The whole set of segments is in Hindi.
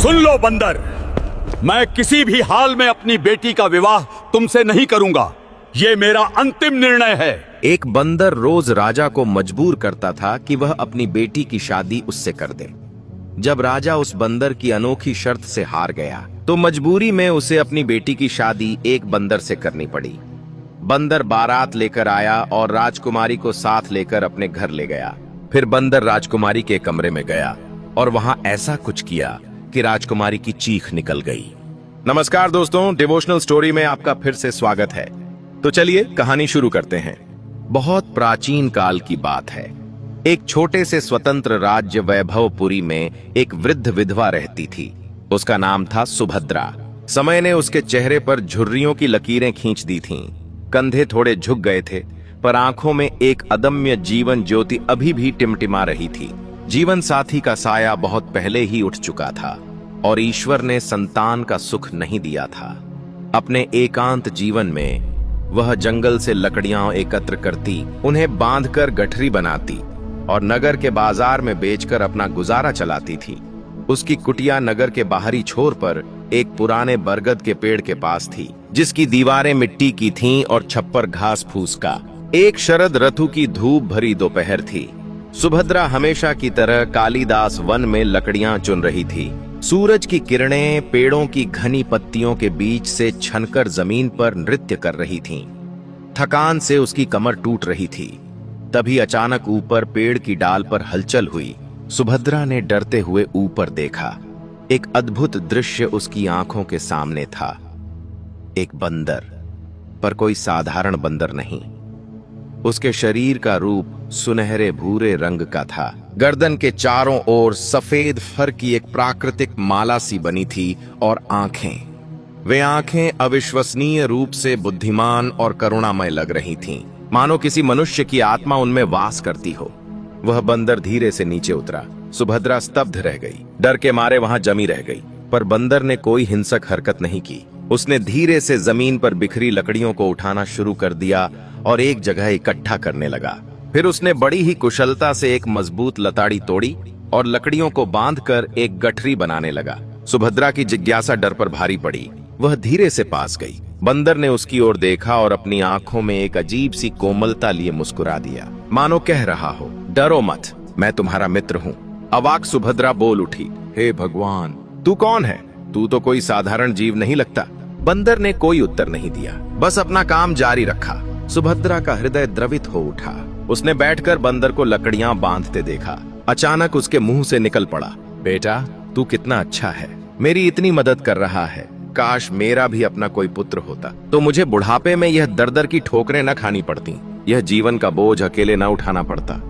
सुन लो बंदर, मैं किसी भी हाल में अपनी बेटी का विवाह तुमसे नहीं करूंगा। ये मेरा अंतिम निर्णय है। एक बंदर रोज राजा को मजबूर करता था कि वह अपनी बेटी की शादी उससे कर दे। जब राजा उस बंदर की अनोखी शर्त से हार गया तो मजबूरी में उसे अपनी बेटी की शादी एक बंदर से करनी पड़ी। बंदर बारात लेकर आया और राजकुमारी को साथ लेकर अपने घर ले गया। फिर बंदर राजकुमारी के कमरे में गया और वहां ऐसा कुछ किया कि राजकुमारी की चीख निकल गई। नमस्कार दोस्तों, डिवोशनल स्टोरी में आपका फिर से स्वागत है। तो चलिए कहानी शुरू करते हैं। बहुत प्राचीन काल की बात है। एक छोटे से स्वतंत्र राज्य वैभवपुरी में एक वृद्ध विधवा रहती थी। उसका नाम था सुभद्रा। समय ने उसके चेहरे पर झुर्रियों की लकीरें खींच दी थीं। कंधे थोड़े झुक गए थे, पर आंखों में एक अदम्य जीवन ज्योति अभी भी टिमटिमा रही थी। जीवन साथी का साया बहुत पहले ही उठ चुका था और ईश्वर ने संतान का सुख नहीं दिया था। अपने एकांत जीवन में वह जंगल से लकड़ियां एकत्र करती, उन्हें बांधकर गठरी बनाती और नगर के बाजार में बेचकर अपना गुजारा चलाती थी। उसकी कुटिया नगर के बाहरी छोर पर एक पुराने बरगद के पेड़ के पास थी, जिसकी दीवारें मिट्टी की थीं और छप्पर घास फूस का। एक शरद ऋतु की धूप भरी दोपहर थी। सुभद्रा हमेशा की तरह कालिदास वन में लकड़ियां चुन रही थी। सूरज की किरणें पेड़ों की घनी पत्तियों के बीच से छनकर जमीन पर नृत्य कर रही थीं। थकान से उसकी कमर टूट रही थी। तभी अचानक ऊपर पेड़ की डाल पर हलचल हुई। सुभद्रा ने डरते हुए ऊपर देखा। एक अद्भुत दृश्य उसकी आंखों के सामने था। एक बंदर, पर कोई साधारण बंदर नहीं। उसके शरीर का रूप सुनहरे भूरे रंग का था। गर्दन के चारों ओर सफेद फर की एक प्राकृतिक माला सी बनी थी और वे आंखें अविश्वसनीय रूप से बुद्धिमान और करुणामय लग रही थीं, मानो किसी मनुष्य की आत्मा उनमें वास करती हो। वह बंदर धीरे से नीचे उतरा। सुभद्रा स्तब्ध रह गई, डर के मारे वहां जमी रह गई। पर बंदर ने कोई हिंसक हरकत नहीं की। उसने धीरे से जमीन पर बिखरी लकड़ियों को उठाना शुरू कर दिया और एक जगह इकट्ठा करने लगा। फिर उसने बड़ी ही कुशलता से एक मजबूत लताड़ी तोड़ी और लकड़ियों को बांधकर एक गठरी बनाने लगा। सुभद्रा की जिज्ञासा डर पर भारी पड़ी। वह धीरे से पास गई। बंदर ने उसकी ओर देखा और अपनी आंखों में एक अजीब सी कोमलता लिए मुस्कुरा दिया, मानो कह रहा हो, डरो मत, मैं तुम्हारा मित्र हूँ। अवाक सुभद्रा बोल उठी, हे भगवान, तू कौन है? तू तो कोई साधारण जीव नहीं लगता। बंदर ने कोई उत्तर नहीं दिया, बस अपना काम जारी रखा। सुभद्रा का हृदय द्रवित हो उठा। उसने बैठकर बंदर को लकड़ियां बांधते देखा। अचानक उसके मुंह से निकल पड़ा, बेटा, तू कितना अच्छा है, मेरी इतनी मदद कर रहा है। काश मेरा भी अपना कोई पुत्र होता, तो मुझे बुढ़ापे में यह दर दर की ठोकरें न खानी पड़ती, यह जीवन का बोझ अकेले न उठाना पड़ता।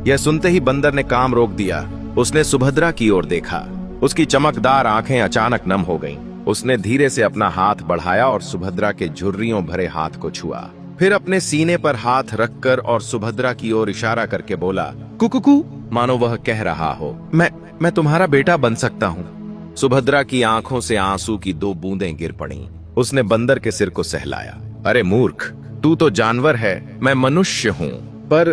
यह सुनते ही बंदर ने काम रोक दिया। उसने सुभद्रा की ओर देखा। उसकी चमकदार आंखें अचानक नम हो गईं। उसने धीरे से अपना हाथ बढ़ाया और सुभद्रा के झुर्रियों भरे हाथ को छुआ। फिर अपने सीने पर हाथ रखकर और सुभद्रा की ओर इशारा करके बोला, कुकुकू, मानो वह कह रहा हो, मैं तुम्हारा बेटा बन सकता हूँ। सुभद्रा की आंखों से आंसू की 2 बूंदें गिर पड़ीं। उसने बंदर के सिर को सहलाया, अरे मूर्ख, तू तो जानवर है, मैं मनुष्य हूँ, पर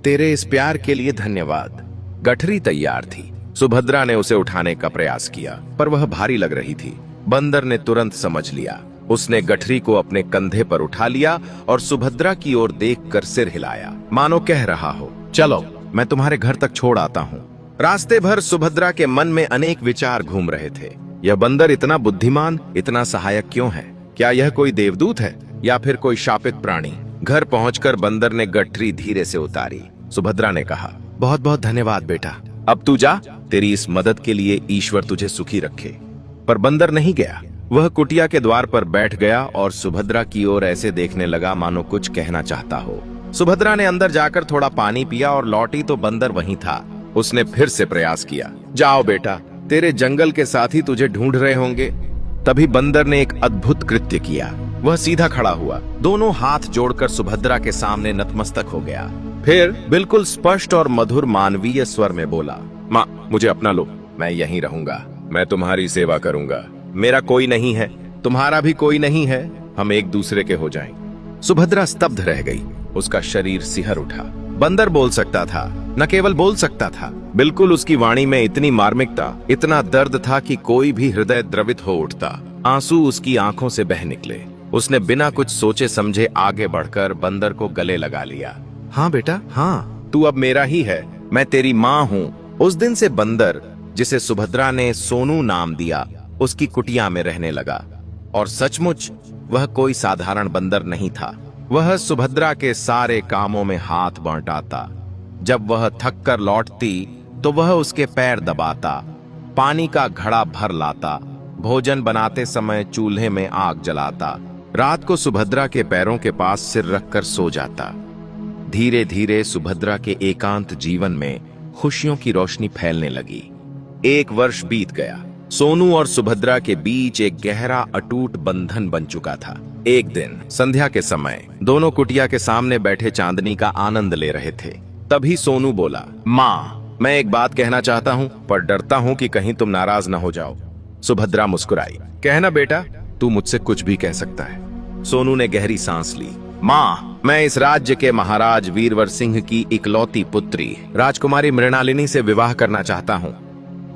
तेरे इस प्यार के लिए धन्यवाद। गठरी तैयार थी। सुभद्रा ने उसे उठाने का प्रयास किया, पर वह भारी लग रही थी। बंदर ने तुरंत समझ लिया। उसने गठरी को अपने कंधे पर उठा लिया और सुभद्रा की ओर देखकर सिर हिलाया, मानो कह रहा हो, चलो, मैं तुम्हारे घर तक छोड़ आता हूँ। रास्ते भर सुभद्रा के मन में अनेक विचार घूम रहे थे। यह बंदर इतना बुद्धिमान, इतना सहायक क्यों है? क्या यह कोई देवदूत है या फिर कोई शापित प्राणी? घर पहुंचकर बंदर ने गठरी धीरे से उतारी। सुभद्रा ने कहा, बहुत बहुत धन्यवाद बेटा, अब तू जा। तेरी इस मदद के लिए ईश्वर तुझे सुखी रखे। पर बंदर नहीं गया। वह कुटिया के द्वार पर बैठ गया और सुभद्रा की ओर ऐसे देखने लगा मानो कुछ कहना चाहता हो। सुभद्रा ने अंदर जाकर थोड़ा पानी पिया और लौटी तो बंदर वहीं था। उसने फिर से प्रयास किया, जाओ बेटा, तेरे जंगल के साथी तुझे ढूंढ रहे होंगे। तभी बंदर ने एक अद्भुत कृत्य किया। वह सीधा खड़ा हुआ, दोनों हाथ जोड़कर सुभद्रा के सामने नतमस्तक हो गया। फिर बिल्कुल स्पष्ट और मधुर मानवीय स्वर में बोला, माँ, मुझे अपना लो, मैं यहीं रहूंगा, मैं तुम्हारी सेवा करूंगा। मेरा कोई नहीं है, तुम्हारा भी कोई नहीं है, हम एक दूसरे के हो जाएं। सुभद्रा स्तब्ध रह गई। उसका शरीर सिहर उठा। बंदर बोल सकता था, न केवल बोल सकता था, बिल्कुल उसकी वाणी में इतनी मार्मिकता, इतना दर्द था कि कोई भी हृदय द्रवित हो उठता। आंसू उसकी आंखों से बह निकले। उसने बिना कुछ सोचे समझे आगे बढ़कर बंदर को गले लगा लिया। हाँ बेटा, हाँ, तू अब मेरा ही है, मैं तेरी माँ हूँ। उस दिन से बंदर, जिसे सुभद्रा ने सोनू नाम दिया, उसकी कुटिया में रहने लगा। और सचमुच वह कोई साधारण बंदर नहीं था। वह सुभद्रा के सारे कामों में हाथ बंटाता। जब वह थक कर लौटती तो वह उसके पैर दबाता, पानी का घड़ा भर लाता, भोजन बनाते समय चूल्हे में आग जलाता, रात को सुभद्रा के पैरों के पास सिर रखकर सो जाता। धीरे धीरे सुभद्रा के एकांत जीवन में खुशियों की रोशनी फैलने लगी। 1 वर्ष बीत गया। सोनू और सुभद्रा के बीच एक गहरा अटूट बंधन बन चुका था। एक दिन संध्या के समय दोनों कुटिया के सामने बैठे चांदनी का आनंद ले रहे थे। तभी सोनू बोला, माँ, मैं एक बात कहना चाहता हूँ, पर डरता हूँ कि कहीं तुम नाराज न हो जाओ। सुभद्रा मुस्कुराई। कहना बेटा, तू मुझसे कुछ भी कह सकता है। सोनू ने गहरी सांस ली। माँ, मैं इस राज्य के महाराज वीरवर सिंह की इकलौती पुत्री राजकुमारी मृणालिनी से विवाह करना चाहता हूँ।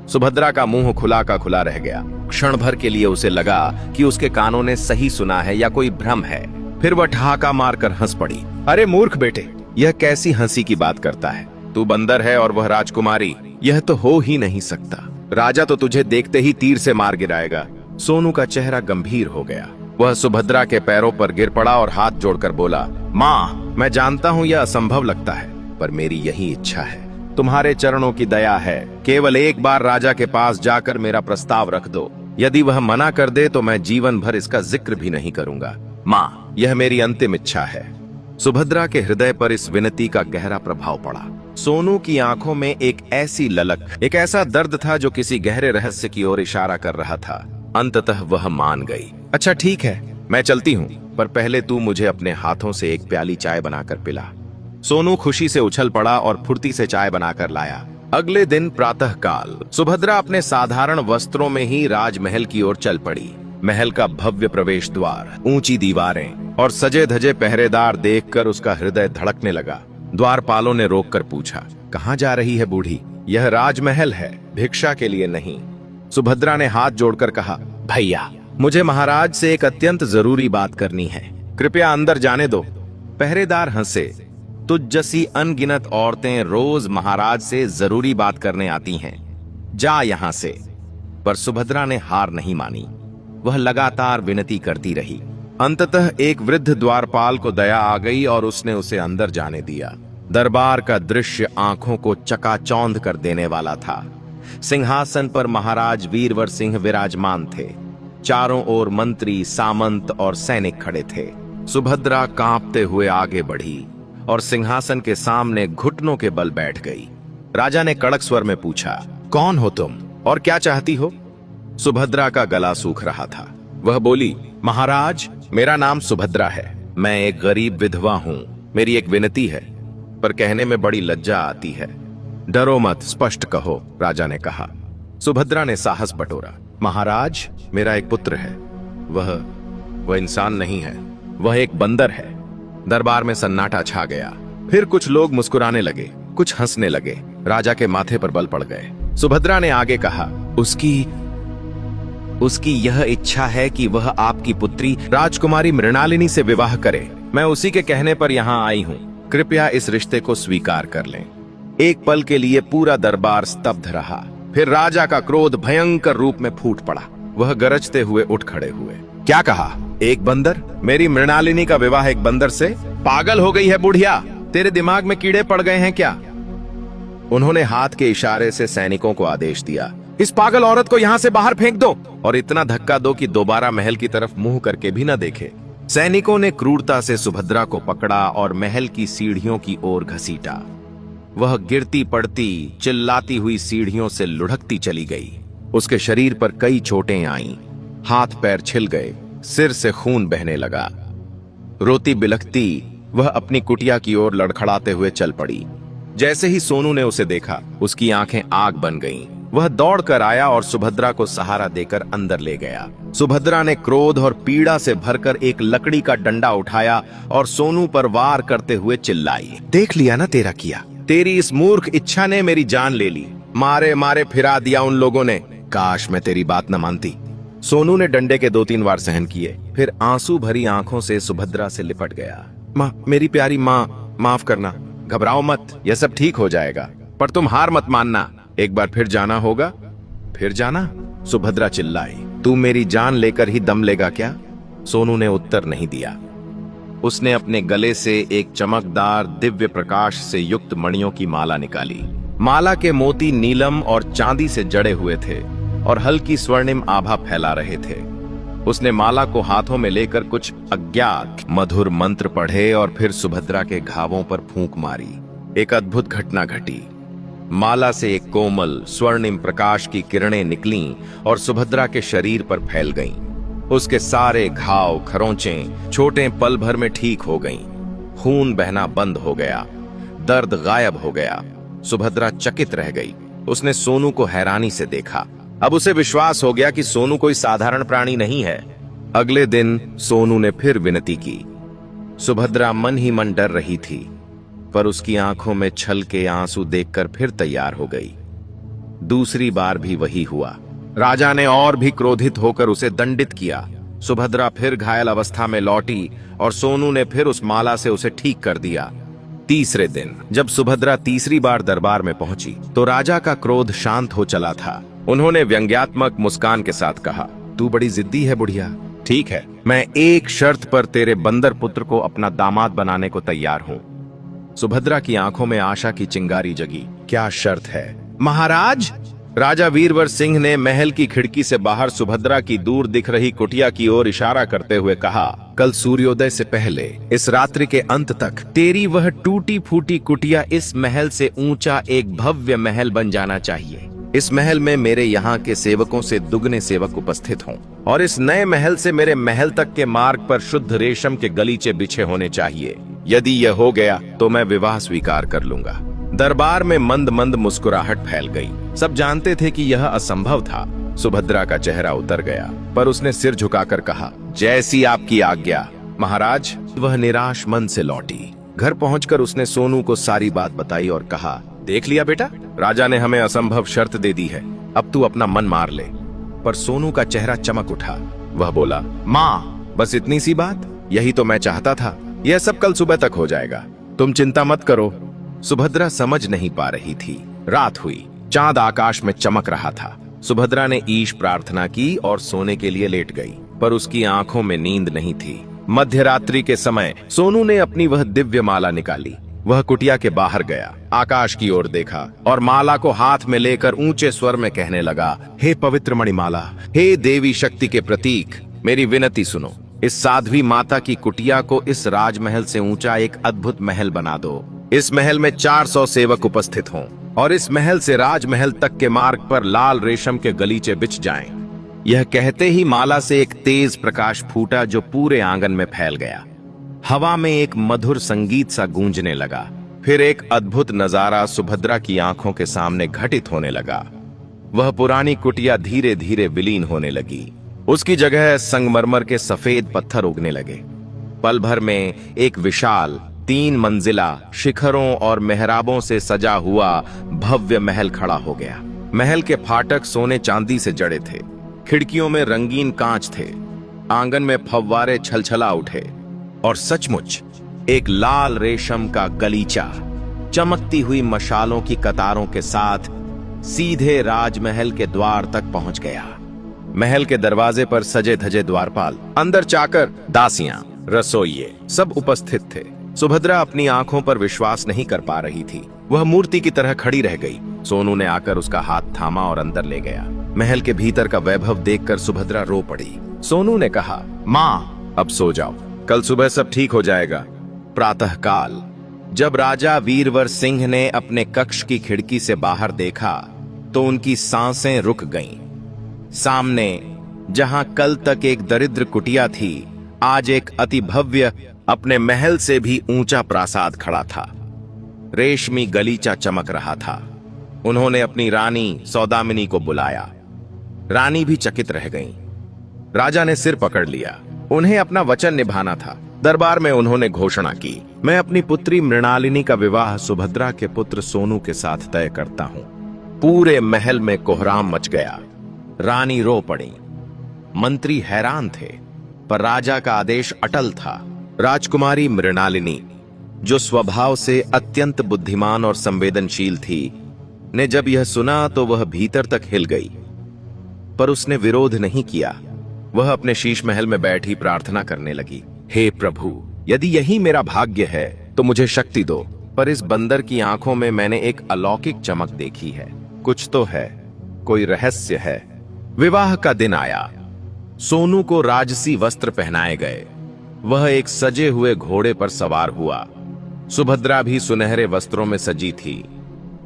सुभद्रा का मुंह खुला का खुला रह गया। क्षण भर के लिए उसे लगा कि उसके कानों ने सही सुना है या कोई भ्रम है। फिर वह ठहाका मारकर हंस पड़ी। अरे मूर्ख बेटे, यह कैसी हंसी की बात करता है? तू बंदर है और वह राजकुमारी, यह तो हो ही नहीं सकता। राजा तो तुझे देखते ही तीर से मार गिराएगा। सोनू का चेहरा गंभीर हो गया। वह सुभद्रा के पैरों पर गिर पड़ा और हाथ जोड़कर बोला, माँ, मैं जानता हूँ यह असंभव लगता है, पर मेरी यही इच्छा है। तुम्हारे चरणों की दया है, केवल एक बार राजा के पास जाकर मेरा प्रस्ताव रख दो। यदि वह मना कर दे तो मैं जीवन भर इसका जिक्र भी नहीं करूंगा। माँ, यह मेरी अंतिम इच्छा है। सुभद्रा के हृदय पर इस विनती का गहरा प्रभाव पड़ा। सोनू की आंखों में एक ऐसी ललक, एक ऐसा दर्द था जो किसी गहरे रहस्य की ओर इशारा कर रहा था। अंततः वह मान गई। अच्छा ठीक है, मैं चलती हूँ, पर पहले तू मुझे अपने हाथों से एक प्याली चाय बनाकर पिला। सोनू खुशी से उछल पड़ा और फुर्ती से चाय बनाकर लाया। अगले दिन प्रातःकाल सुभद्रा अपने साधारण वस्त्रों में ही राजमहल की ओर चल पड़ी। महल का भव्य प्रवेश द्वार, ऊंची दीवारें और सजे धजे पहरेदार देखकर उसका हृदय धड़कने लगा। द्वारपालों ने रोककर पूछा, कहाँ जा रही है बूढ़ी? यह राजमहल है, भिक्षा के लिए नहीं। सुभद्रा ने हाथ जोड़कर कहा, भैया, मुझे महाराज से एक अत्यंत जरूरी बात करनी है, कृपया अंदर जाने दो। पहरेदार हंसे। तुझ जैसी अनगिनत औरतें रोज महाराज से जरूरी बात करने आती हैं, जा यहां से। पर सुभद्रा ने हार नहीं मानी। वह लगातार विनती करती रही। अंततः एक वृद्ध द्वारपाल को दया आ गई और उसने उसे अंदर जाने दिया। दरबार का दृश्य आंखों को चकाचौंध कर देने वाला था। सिंहासन पर महाराज वीरवर सिंह विराजमान थे। चारों ओर मंत्री, सामंत और सैनिक खड़े थे। सुभद्रा कांपते हुए आगे बढ़ी और सिंहासन के सामने घुटनों के बल बैठ गई। राजा ने कड़क स्वर में पूछा, कौन हो तुम और क्या चाहती हो? सुभद्रा का गला सूख रहा था। वह बोली, महाराज, मेरा नाम सुभद्रा है। मैं एक गरीब विधवा हूँ। मेरी एक विनती है, पर कहने में बड़ी लज्जा आती है। डरो मत, स्पष्ट कहो, राजा ने कहा। सुभद्रा ने साहस बटोरा। महाराज, मेरा एक पुत्र है। वह इंसान नहीं है, वह एक बंदर है। दरबार में सन्नाटा छा गया। फिर कुछ लोग मुस्कुराने लगे, कुछ हंसने लगे। राजा के माथे पर बल पड़ गए। सुभद्रा ने आगे कहा, उसकी यह इच्छा है कि वह आपकी पुत्री राजकुमारी मृणालिनी से विवाह करे। मैं उसी के कहने पर यहाँ आई हूँ। कृपया इस रिश्ते को स्वीकार कर लें। एक पल के लिए पूरा दरबार स्तब्ध रहा। फिर राजा का क्रोध भयंकर रूप में फूट पड़ा। वह गरजते हुए उठ खड़े हुए। क्या कहा? एक बंदर? मेरी मृणालिनी का विवाह एक बंदर से? पागल हो गई है बुढ़िया, तेरे दिमाग में कीड़े पड़ गए हैं क्या? उन्होंने हाथ के इशारे से सैनिकों को आदेश दिया, इस पागल औरत को यहाँ से बाहर फेंक दो और इतना धक्का दो कि दोबारा महल की तरफ मुंह करके भी न देखे। सैनिकों ने क्रूरता से सुभद्रा को पकड़ा और महल की सीढ़ियों की ओर घसीटा। वह गिरती पड़ती, चिल्लाती हुई सीढ़ियों से लुढ़कती चली गई। उसके शरीर पर कई चोटें आईं, हाथ पैर छिल गए, सिर से खून बहने लगा। रोती बिलखती वह अपनी कुटिया की ओर लड़खड़ाते हुए चल पड़ी। जैसे ही सोनू ने उसे देखा, उसकी आंखें आग बन गईं। वह दौड़कर आया और सुभद्रा को सहारा देकर अंदर ले गया। सुभद्रा ने क्रोध और पीड़ा से भरकर एक लकड़ी का डंडा उठाया और सोनू पर वार करते हुए चिल्लाई, देख लिया ना तेरा किया, तेरी इस मूर्ख इच्छा ने मेरी जान ले ली, मारे मारे फिरा दिया उन लोगों ने, काश मैं तेरी बात न मानती। सोनू ने डंडे के 2-3 वार सहन किए, फिर आंसू भरी आंखों से सुभद्रा से लिपट गया। माँ, मेरी प्यारी माँ, माफ करना, घबराओ मत, यह सब ठीक हो जाएगा, पर तुम हार मत मानना, एक बार फिर जाना होगा। फिर जाना? सुभद्रा चिल्लाई, तू मेरी जान लेकर ही दम लेगा क्या? सोनू ने उत्तर नहीं दिया। उसने अपने गले से एक चमकदार दिव्य प्रकाश से युक्त मणियों की माला निकाली। माला के मोती नीलम और चांदी से जड़े हुए थे और हल्की स्वर्णिम आभा फैला रहे थे। उसने माला को हाथों में लेकर कुछ अज्ञात मधुर मंत्र पढ़े और फिर सुभद्रा के घावों पर फूंक मारी। एक अद्भुत घटना घटी। माला से एक कोमल स्वर्णिम प्रकाश की किरणें निकलीं और सुभद्रा के शरीर पर फैल गईं। उसके सारे घाव खरोंचें छोटे पल भर में ठीक हो गईं। खून बहना बंद हो गया, दर्द गायब हो गया। सुभद्रा चकित रह गई। उसने सोनू को हैरानी से देखा। अब उसे विश्वास हो गया कि सोनू कोई साधारण प्राणी नहीं है। अगले दिन सोनू ने फिर विनती की। सुभद्रा मन ही मन डर रही थी, पर उसकी आंखों में छल के आंसू देखकर फिर तैयार हो गई। दूसरी बार भी वही हुआ। राजा ने और भी क्रोधित होकर उसे दंडित किया। सुभद्रा फिर घायल अवस्था में लौटी और सोनू ने फिर उस माला से उसे ठीक कर दिया। तीसरे दिन जब सुभद्रा तीसरी बार दरबार में पहुंची तो राजा का क्रोध शांत हो चला था। उन्होंने व्यंग्यात्मक मुस्कान के साथ कहा, तू बड़ी जिद्दी है बुढ़िया। ठीक है, मैं एक शर्त पर तेरे बंदर पुत्र को अपना दामाद बनाने को तैयार हूँ। सुभद्रा की आंखों में आशा की चिंगारी जगी। क्या शर्त है? महाराज, राजा वीरवर सिंह ने महल की खिड़की से बाहर सुभद्रा की दूर दिख रही कुटिया की ओर इशारा करते हुए कहा, कल सूर्योदय से पहले इस रात्रि के अंत तक तेरी वह टूटी फूटी कुटिया इस महल से ऊंचा एक भव्य महल बन जाना चाहिए। इस महल में मेरे यहाँ के सेवकों से दुगने सेवक उपस्थित हों और इस नए महल से मेरे महल तक के मार्ग पर शुद्ध रेशम के गलीचे बिछे होने चाहिए। यदि यह हो गया तो मैं विवाह स्वीकार कर लूंगा। दरबार में मंद मंद मुस्कुराहट फैल गई। सब जानते थे कि यह असंभव था। सुभद्रा का चेहरा उतर गया, पर उसने सिर झुकाकर कहा, जैसी आपकी आज्ञा महाराज। वह निराश मन से लौटी। घर पहुंचकर उसने सोनू को सारी बात बताई और कहा, देख लिया बेटा, राजा ने हमें असंभव शर्त दे दी है, अब तू अपना मन मार ले। पर सोनू का चेहरा चमक उठा। वह बोला, माँ, बस इतनी सी बात? यही तो मैं चाहता था। यह सब कल सुबह तक हो जाएगा, तुम चिंता मत करो। सुभद्रा समझ नहीं पा रही थी। रात हुई, चांद आकाश में चमक रहा था। सुभद्रा ने ईश प्रार्थना की और सोने के लिए लेट गई, पर उसकी आंखों में नींद नहीं थी। मध्यरात्रि के समय सोनू ने अपनी वह दिव्य माला निकाली। वह कुटिया के बाहर गया, आकाश की ओर देखा और माला को हाथ में लेकर ऊंचे स्वर में कहने लगा, हे पवित्र मणिमाला, हे देवी शक्ति के प्रतीक, मेरी विनती सुनो। इस साध्वी माता की कुटिया को इस राजमहल से ऊंचा एक अद्भुत महल बना दो। इस महल में 400 सेवक उपस्थित हों और इस महल से राजमहल तक के मार्ग पर लाल रेशम के गलीचे बिछ जाएं। यह कहते ही माला से एक तेज प्रकाश फूटा जो पूरे आंगन में फैल गया। हवा में एक मधुर संगीत सा गूंजने लगा। फिर एक अद्भुत नजारा सुभद्रा की आंखों के सामने घटित होने लगा। वह पुरानी कुटिया धीरे धीरे विलीन होने लगी। उसकी जगह संगमरमर के सफेद पत्थर उगने लगे। पल भर में एक विशाल 3 मंजिला शिखरों और मेहराबों से सजा हुआ भव्य महल खड़ा हो गया। महल के फाटक सोने चांदी से जड़े थे। खिड़कियों में रंगीन कांच थे। आंगन में फव्वारे छलछला उठे और सचमुच एक लाल रेशम का गलीचा चमकती हुई मशालों की कतारों के साथ सीधे राजमहल के द्वार तक पहुंच गया। महल के दरवाजे पर सजे धजे द्वारपाल, अंदर चाकर, दासियां, रसोइये सब उपस्थित थे। सुभद्रा अपनी आंखों पर विश्वास नहीं कर पा रही थी। वह मूर्ति की तरह खड़ी रह गई। सोनू ने आकर उसका हाथ थामा और अंदर ले गया। महल के भीतर का वैभव देखकर सुभद्रा रो पड़ी। सोनू ने कहा, माँ, अब सो जाओ, कल सुबह सब ठीक हो जाएगा। प्रातःकाल जब राजा वीरवर सिंह ने अपने कक्ष की खिड़की से बाहर देखा तो उनकी सांसें रुक गईं। सामने जहां कल तक एक दरिद्र कुटिया थी, आज एक अति भव्य, अपने महल से भी ऊंचा प्रासाद खड़ा था। रेशमी गलीचा चमक रहा था। उन्होंने अपनी रानी सौदामिनी को बुलाया। रानी भी चकित रह गईं। राजा ने सिर पकड़ लिया। उन्हें अपना वचन निभाना था। दरबार में उन्होंने घोषणा की, मैं अपनी पुत्री मृणालिनी का विवाह सुभद्रा के पुत्र सोनू के साथ तय करता हूं। पूरे महल में कोहराम मच गया। रानी रो पड़ी। मंत्री हैरान थे, पर राजा का आदेश अटल था। राजकुमारी मृणालिनी, जो स्वभाव से अत्यंत बुद्धिमान और संवेदनशील थी, ने जब यह सुना तो वह भीतर तक हिल गई, पर उसने विरोध नहीं किया। वह अपने शीश महल में बैठी प्रार्थना करने लगी, हे प्रभु, यदि यही मेरा भाग्य है तो मुझे शक्ति दो। पर इस बंदर की आंखों में मैंने एक अलौकिक चमक देखी है। कुछ तो है, कोई रहस्य है। विवाह का दिन आया। सोनू को राजसी वस्त्र पहनाए गए। वह एक सजे हुए घोड़े पर सवार हुआ। सुभद्रा भी सुनहरे वस्त्रों में सजी थी।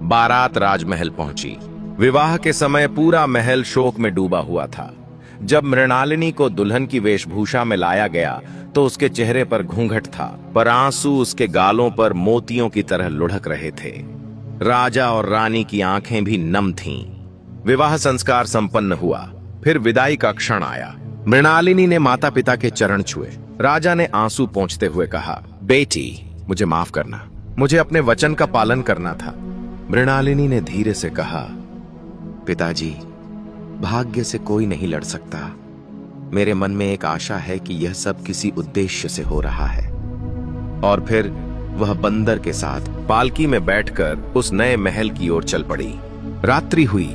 बारात राजमहल पहुंची। विवाह के समय पूरा महल शोक में डूबा हुआ था। जब मृणालिनी को दुल्हन की वेशभूषा में लाया गया तो उसके चेहरे पर घूंघट था, पर आंसू उसके गालों पर मोतियों की तरह लुढ़क रहे थे। राजा और रानी की आंखें भी नम थीं। विवाह संस्कार संपन्न हुआ। फिर विदाई का क्षण आया। मृणालिनी ने माता पिता के चरण छुए। राजा ने आंसू पोंछते हुए कहा, बेटी, मुझे माफ करना, मुझे अपने वचन का पालन करना था। मृणालिनी ने धीरे से कहा, पिताजी, भाग्य से कोई नहीं लड़ सकता। मेरे मन में एक आशा है कि यह सब किसी उद्देश्य से हो रहा है। और फिर वह बंदर के साथ पालकी में बैठकर उस नए महल की ओर चल पड़ी। रात्रि हुई।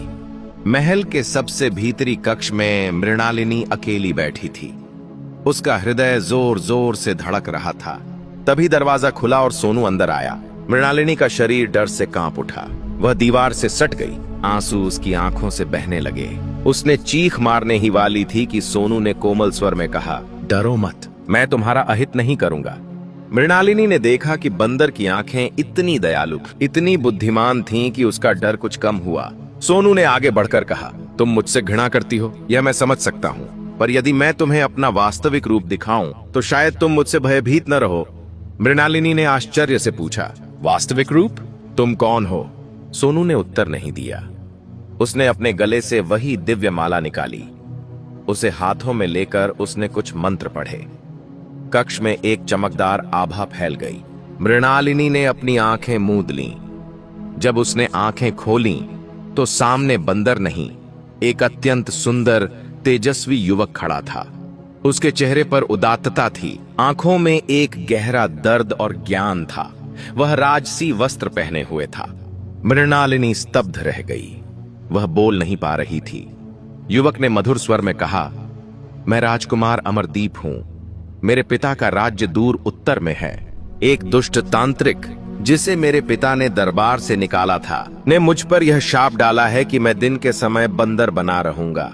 महल के सबसे भीतरी कक्ष में मृणालिनी अकेली बैठी थी। उसका हृदय जोर जोर से धड़क रहा था। तभी दरवाजा खुला और सोनू अंदर आया। मृणालिनी का शरीर डर से कांप उठा। वह दीवार से सट गई। आंसू उसकी आंखों से बहने लगे। उसने चीख मारने ही वाली थी कि सोनू ने कोमल स्वर में कहा, डरो मत, मैं तुम्हारा अहित नहीं करूंगा। मृणालिनी ने देखा कि बंदर की आंखें इतनी दयालु, इतनी बुद्धिमान थीं कि उसका डर कुछ कम हुआ। सोनू ने आगे बढ़कर कहा, तुम मुझसे घृणा करती हो, यह मैं समझ सकता हूँ, पर यदि मैं तुम्हें अपना वास्तविक रूप दिखाऊं तो शायद तुम मुझसे भयभीत न रहो। मृणालिनी ने आश्चर्य से पूछा, वास्तविक रूप? तुम कौन हो? सोनू ने उत्तर नहीं दिया। उसने अपने गले से वही दिव्य माला निकाली। उसे हाथों में लेकर उसने कुछ मंत्र पढ़े। कक्ष में एक चमकदार आभा फैल गई। मृणालिनी ने अपनी आंखें मूंद लीं। जब उसने आंखें खोलीं तो सामने बंदर नहीं, एक अत्यंत सुंदर तेजस्वी युवक खड़ा था। उसके चेहरे पर उदात्तता थी। आंखों में एक गहरा दर्द और ज्ञान था। वह राजसी वस्त्र पहने हुए था। मृणालिनी स्तब्ध रह गई। वह बोल नहीं पा रही थी। युवक ने मधुर स्वर में कहा, मैं राजकुमार अमरदीप हूं। मेरे पिता का राज्य दूर उत्तर में है। एक दुष्ट तांत्रिक, जिसे मेरे पिता ने दरबार से निकाला था, ने मुझ पर यह शाप डाला है कि मैं दिन के समय बंदर बना रहूंगा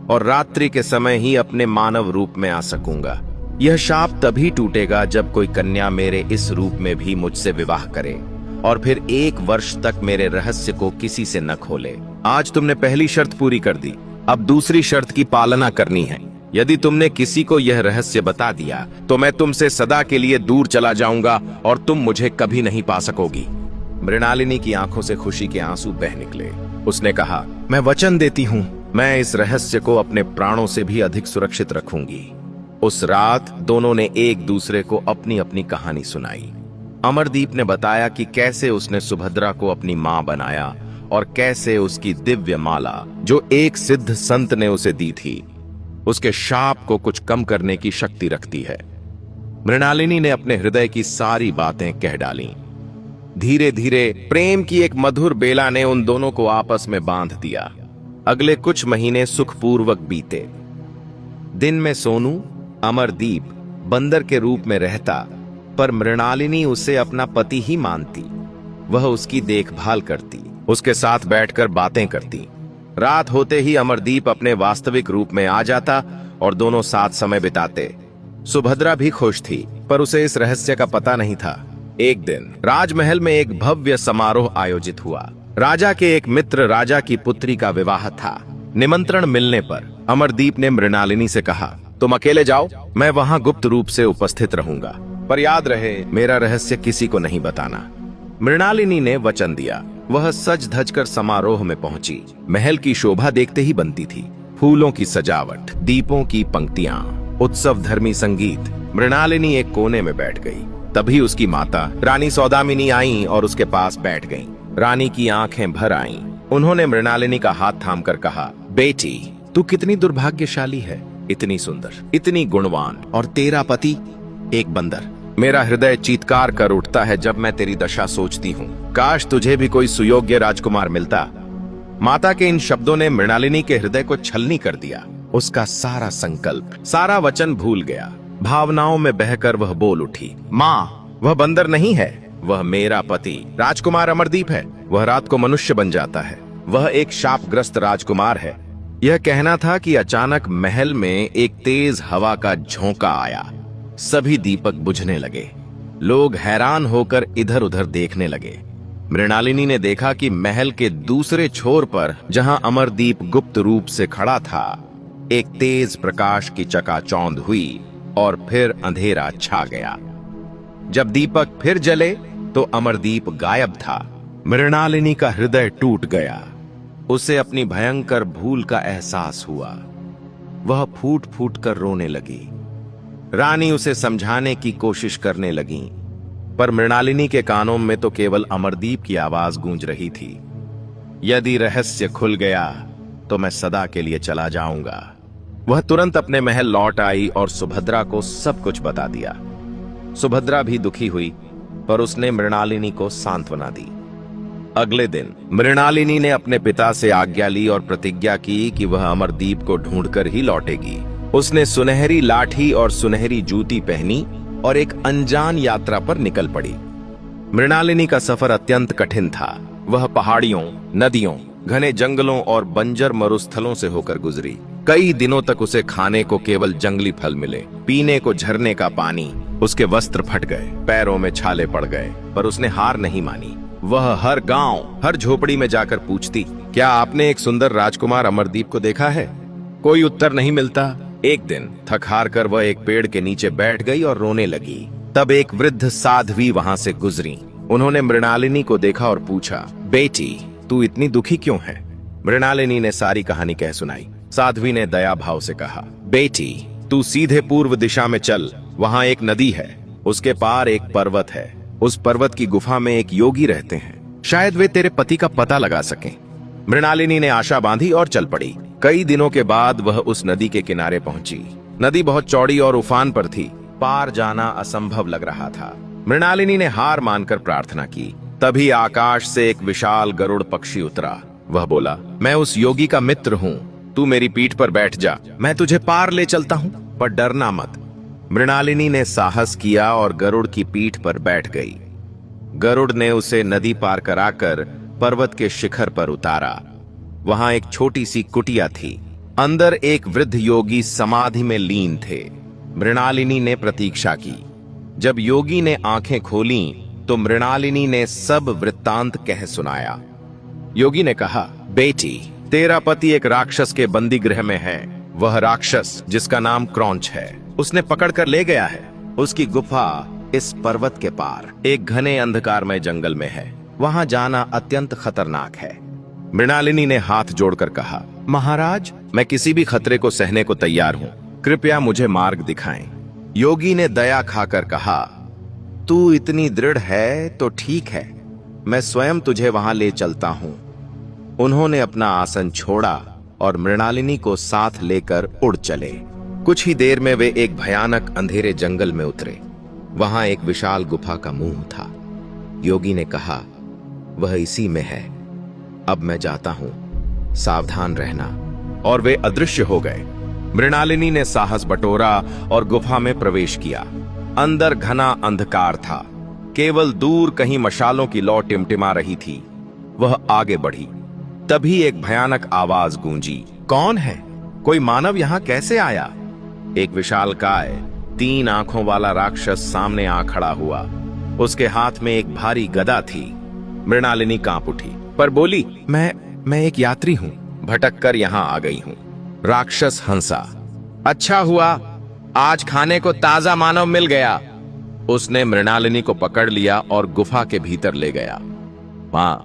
और रात्रि के समय ही अपने मानव रूप में आ सकूंगा। यह शाप तभी टूटेगा जब कोई कन्या मेरे इस रूप में भी मुझसे विवाह करे और फिर 1 वर्ष तक मेरे रहस्य को किसी से न खोले। आज तुमने पहली शर्त पूरी कर दी, अब दूसरी शर्त की पालना करनी है। यदि तुमने किसी को यह रहस्य बता दिया तो मैं तुमसे सदा के लिए दूर चला जाऊंगा और तुम मुझे कभी नहीं पा सकोगी। मृणालिनी की आंखों से खुशी के आंसू बह निकले। उसने कहा, मैं वचन देती हूं, मैं इस रहस्य को अपने प्राणों से भी अधिक सुरक्षित रखूंगी। उस रात दोनों ने एक दूसरे को अपनी अपनी कहानी सुनाई। अमरदीप ने बताया कि कैसे उसने सुभद्रा को अपनी मां बनाया और कैसे उसकी दिव्य माला, जो एक सिद्ध संत ने उसे दी थी, उसके शाप को कुछ कम करने की शक्ति रखती है। मृणालिनी ने अपने हृदय की सारी बातें कह डाली। धीरे धीरे प्रेम की एक मधुर बेला ने उन दोनों को आपस में बांध दिया। अगले कुछ महीने सुखपूर्वक बीते। दिन में सोनू अमरदीप बंदर के रूप में रहता, पर मृणालिनी उसे अपना पति ही मानती। वह उसकी देखभाल करती, उसके साथ बैठकर बातें करती। रात होते ही अमरदीप अपने वास्तविक रूप में आ जाता और दोनों साथ समय बिताते। सुभद्रा भी खुश थी, पर उसे इस रहस्य का पता नहीं था। एक दिन राजमहल में एक भव्य समारोह आयोजित हुआ। राजा के एक मित्र राजा की पुत्री का विवाह था। निमंत्रण मिलने पर अमरदीप ने मृणालिनी से कहा, तुम अकेले जाओ, मैं वहां गुप्त रूप से उपस्थित रहूंगा, पर याद रहे मेरा रहस्य किसी को नहीं बताना। मृणालिनी ने वचन दिया। वह सज धज कर समारोह में पहुंची। महल की शोभा देखते ही बनती थी। फूलों की सजावट, दीपों की पंक्तियां, उत्सव धर्मी संगीत। मृणालिनी एक कोने में बैठ गई। तभी उसकी माता रानी सौदामिनी आईं और उसके पास बैठ गईं। रानी की आंखें भर आईं। उन्होंने मृणालिनी का हाथ थामकर कहा, बेटी, तू कितनी दुर्भाग्यशाली है, इतनी सुंदर, इतनी गुणवान, और तेरा पति एक बंदर। मेरा हृदय चीत्कार कर उठता है जब मैं तेरी दशा सोचती हूँ। काश तुझे भी कोई सुयोग्य राजकुमार मिलता। माता के इन शब्दों ने मृणालिनी के हृदय को छलनी कर दिया। उसका सारा संकल्प, सारा वचन भूल गया। भावनाओं में बहकर वह बोल उठी, माँ, वह बंदर नहीं है, वह मेरा पति राजकुमार अमरदीप है। वह रात को मनुष्य बन जाता है। वह एक शापग्रस्त राजकुमार है। यह कहना था कि अचानक महल में एक तेज हवा का झोंका आया। सभी दीपक बुझने लगे। लोग हैरान होकर इधर उधर देखने लगे। मृणालिनी ने देखा कि महल के दूसरे छोर पर, जहां अमरदीप गुप्त रूप से खड़ा था, एक तेज प्रकाश की चकाचौंध हुई और फिर अंधेरा छा गया। जब दीपक फिर जले तो अमरदीप गायब था। मृणालिनी का हृदय टूट गया। उसे अपनी भयंकर भूल का एहसास हुआ। वह फूट फूट कर रोने लगी। रानी उसे समझाने की कोशिश करने लगी, पर मृणालिनी के कानों में तो केवल अमरदीप की आवाज गूंज रही थी। यदि रहस्य खुल गया तो मैं सदा के लिए चला जाऊंगा। वह तुरंत अपने महल लौट आई और सुभद्रा को सब कुछ बता दिया। सुभद्रा भी दुखी हुई, पर उसने मृणालिनी को सांत्वना दी। अगले दिन मृणालिनी ने अपने पिता से आज्ञा ली और प्रतिज्ञा की कि वह अमरदीप को ढूंढकर ही लौटेगी। उसने सुनहरी लाठी और सुनहरी जूती पहनी और एक अनजान यात्रा पर निकल पड़ी। मृणालिनी का सफर अत्यंत कठिन था। वह पहाड़ियों, नदियों, घने जंगलों और बंजर मरुस्थलों से होकर गुजरी। कई दिनों तक उसे खाने को केवल जंगली फल मिले, पीने को झरने का पानी। उसके वस्त्र फट गए, पैरों में छाले पड़ गए, पर उसने हार नहीं मानी। वह हर गांव, हर झोपड़ी में जाकर पूछती, क्या आपने एक सुंदर राजकुमार अमरदीप को देखा है? कोई उत्तर नहीं मिलता। एक दिन थक हार कर वह एक पेड़ के नीचे बैठ गई और रोने लगी। तब एक वृद्ध साध्वी वहां से गुजरी। उन्होंने मृणालिनी को देखा और पूछा, बेटी, तू इतनी दुखी क्यों है? मृणालिनी ने सारी कहानी कह सुनाई। साध्वी ने दया भाव से कहा, बेटी, तू सीधे पूर्व दिशा में चल। वहां एक नदी है, उसके पार एक पर्वत है। उस पर्वत की गुफा में एक योगी रहते हैं। शायद वे तेरे पति का पता लगा सकें। मृणालिनी ने आशा बांधी और चल पड़ी। कई दिनों के बाद वह उस नदी के किनारे पहुंची। नदी बहुत चौड़ी और उफान पर थी। पार जाना असंभव लग रहा था। मृणालिनी ने हार मानकर प्रार्थना की। तभी आकाश से एक विशाल गरुड़ पक्षी उतरा। वह बोला, मैं उस योगी का मित्र हूँ, तू मेरी पीठ पर बैठ जा, मैं तुझे पार ले चलता हूँ, पर डरना मत। मृणालिनी ने साहस किया और गरुड़ की पीठ पर बैठ गई। गरुड़ ने उसे नदी पार कराकर पर्वत के शिखर पर उतारा। वहां एक छोटी सी कुटिया थी। अंदर एक वृद्ध योगी समाधि में लीन थे। मृणालिनी ने प्रतीक्षा की। जब योगी ने आंखें खोलीं, तो मृणालिनी ने सब वृत्तांत कह सुनाया। योगी ने कहा, बेटी, तेरा पति एक राक्षस के बंदी गृह में है। वह राक्षस, जिसका नाम क्रौंच है, उसने पकड़कर ले गया है। उसकी गुफा इस पर्वत के पार एक घने अंधकारमय जंगल में है। वहां जाना अत्यंत खतरनाक है। मृणालिनी ने हाथ जोड़कर कहा, महाराज, मैं किसी भी खतरे को सहने को तैयार हूं। कृपया मुझे मार्ग दिखाएं। योगी ने दया खाकर कहा, तू इतनी दृढ़ है तो ठीक है, मैं स्वयं तुझे वहां ले चलता हूं। उन्होंने अपना आसन छोड़ा और मृणालिनी को साथ लेकर उड़ चले। कुछ ही देर में वे एक भयानक अंधेरे जंगल में उतरे। वहां एक विशाल गुफा का मुंह था। योगी ने कहा, वह इसी में है। अब मैं जाता हूं, सावधान रहना। और वे अदृश्य हो गए। मृणालिनी ने साहस बटोरा और गुफा में प्रवेश किया। अंदर घना अंधकार था। केवल दूर कहीं मशालों की लौ टिमटिमा रही थी। वह आगे बढ़ी। तभी एक भयानक आवाज गूंजी, कौन है? कोई मानव यहां कैसे आया? एक विशालकाय 3 आंखों वाला राक्षस सामने आ खड़ा हुआ। उसके हाथ में एक भारी गदा थी। मृणालिनी कांप उठी, पर बोली, मैं एक यात्री हूं, भटक कर यहां आ गई हूं। राक्षस हंसा, अच्छा हुआ, आज खाने को ताजा मानव मिल गया। उसने मृणालिनी को पकड़ लिया और गुफा के भीतर ले गया। मां,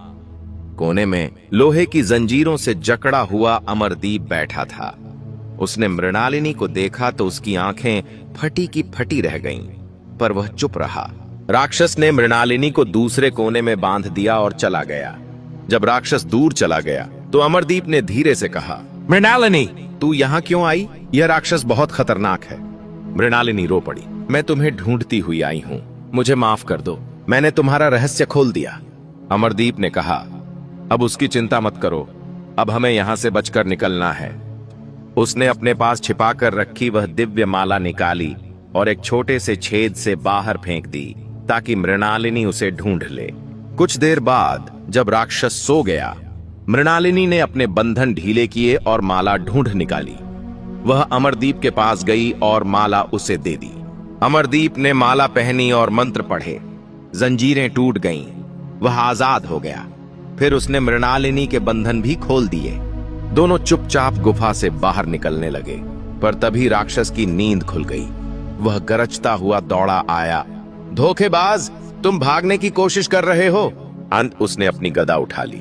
कोने में लोहे की जंजीरों से जकड़ा हुआ अमरदीप बैठा था। उसने मृणालिनी को देखा तो उसकी आंखें फटी की फटी रह गईं, पर वह चुप रहा। राक्षस ने मृणालिनी को दूसरे कोने में बांध दिया और चला गया। जब राक्षस दूर चला गया तो अमरदीप ने धीरे से कहा, मृणालिनी, तू यहाँ क्यों आई? यह राक्षस बहुत खतरनाक है। मृणालिनी रो पड़ी। मैं तुम्हें ढूंढती हुई आई हूँ, मुझे माफ कर दो, मैंने तुम्हारा रहस्य खोल दिया। अमरदीप ने कहा, अब उसकी चिंता मत करो, अब हमें यहां से बचकर निकलना है। उसने अपने पास छिपा कर रखी वह दिव्य माला निकाली और एक छोटे से छेद से बाहर फेंक दी ताकि मृणालिनी उसे ढूंढ ले। कुछ देर बाद जब राक्षस सो गया, मृणालिनी ने अपने बंधन ढीले किए और माला ढूंढ निकाली। वह अमरदीप के पास गई और माला उसे दे दी। अमरदीप ने माला पहनी और मंत्र पढ़े। जंजीरें टूट गईं, वह आजाद हो गया। फिर उसने मृणालिनी के बंधन भी खोल दिए। दोनों चुपचाप गुफा से बाहर निकलने लगे, पर तभी राक्षस की नींद खुल गई। वह गरजता हुआ दौड़ा आया। धोखेबाज, तुम भागने की कोशिश कर रहे हो। अंत उसने अपनी गदा उठा ली।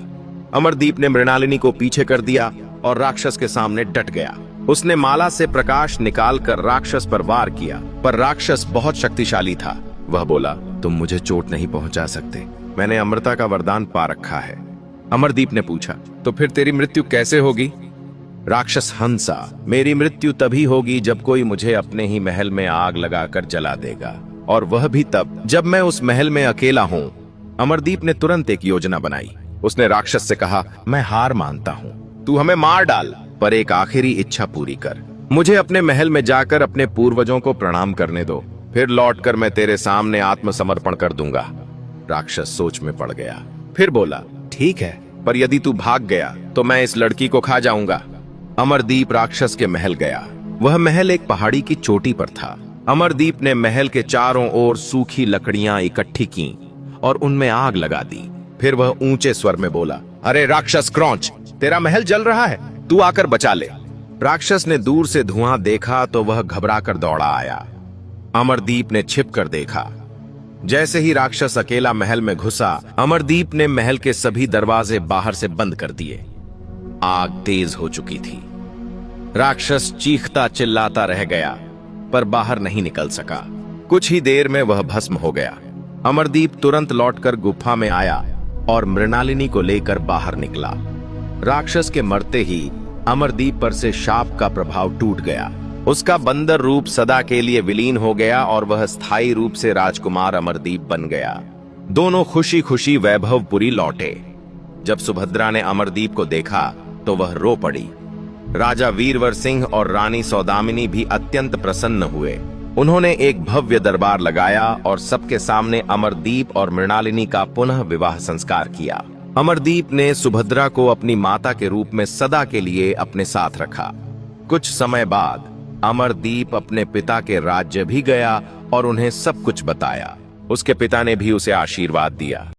अमरदीप ने मृणालिनी को पीछे कर दिया और राक्षस के सामने डट गया। उसने माला से प्रकाश निकालकर राक्षस पर वार किया, पर राक्षस बहुत शक्तिशाली था। वह बोला, तुम मुझे चोट नहीं पहुंचा सकते, मैंने अमरता का वरदान पा रखा है। अमरदीप ने पूछा, तो फिर तेरी मृत्यु कैसे होगी? राक्षस हंसा, मेरी मृत्यु तभी होगी जब कोई मुझे अपने ही महल में आग लगाकर जला देगा, और वह भी तब जब मैं उस महल में अकेला हूं। अमरदीप ने तुरंत एक योजना बनाई। उसने राक्षस से कहा, मैं हार मानता हूं, तू हमें मार डाल, पर एक आखिरी इच्छा पूरी कर। मुझे अपने महल में जाकर अपने पूर्वजों को प्रणाम करने दो, फिर लौटकर मैं तेरे सामने आत्मसमर्पण कर दूंगा। राक्षस सोच में पड़ गया, फिर बोला, ठीक है, पर यदि तू भाग गया तो मैं इस लड़की को खा जाऊंगा। अमरदीप राक्षस के महल गया। वह महल एक पहाड़ी की चोटी पर था। अमरदीप ने महल के चारों ओर सूखी लकड़ियां इकट्ठी की और उनमें आग लगा दी। फिर वह ऊंचे स्वर में बोला, अरे राक्षस क्रौंच, तेरा महल जल रहा है, तू आकर बचा ले। राक्षस ने दूर से धुआं देखा तो वह घबराकर दौड़ा आया। अमरदीप ने छिप कर देखा। जैसे ही राक्षस अकेला महल में घुसा, अमरदीप ने महल के सभी दरवाजे बाहर से बंद कर दिए। आग तेज हो चुकी थी। राक्षस चीखता चिल्लाता रह गया, पर बाहर नहीं निकल सका। कुछ ही देर में वह भस्म हो गया। अमरदीप तुरंत लौटकर गुफा में आया और मृणालिनी को लेकर बाहर निकला। राक्षस के मरते ही अमरदीप पर से शाप का प्रभाव टूट गया। उसका बंदर रूप सदा के लिए विलीन हो गया और वह स्थायी रूप से राजकुमार अमरदीप बन गया। दोनों खुशी खुशी वैभवपुरी लौटे। जब सुभद्रा ने अमरदीप को देखा तो वह रो पड़ी। राजा वीरवर सिंह और रानी सौदामिनी भी अत्यंत प्रसन्न हुए। उन्होंने एक भव्य दरबार लगाया और सबके सामने अमरदीप और मृणालिनी का पुनः विवाह संस्कार किया। अमरदीप ने सुभद्रा को अपनी माता के रूप में सदा के लिए अपने साथ रखा। कुछ समय बाद अमरदीप अपने पिता के राज्य भी गया और उन्हें सब कुछ बताया। उसके पिता ने भी उसे आशीर्वाद दिया।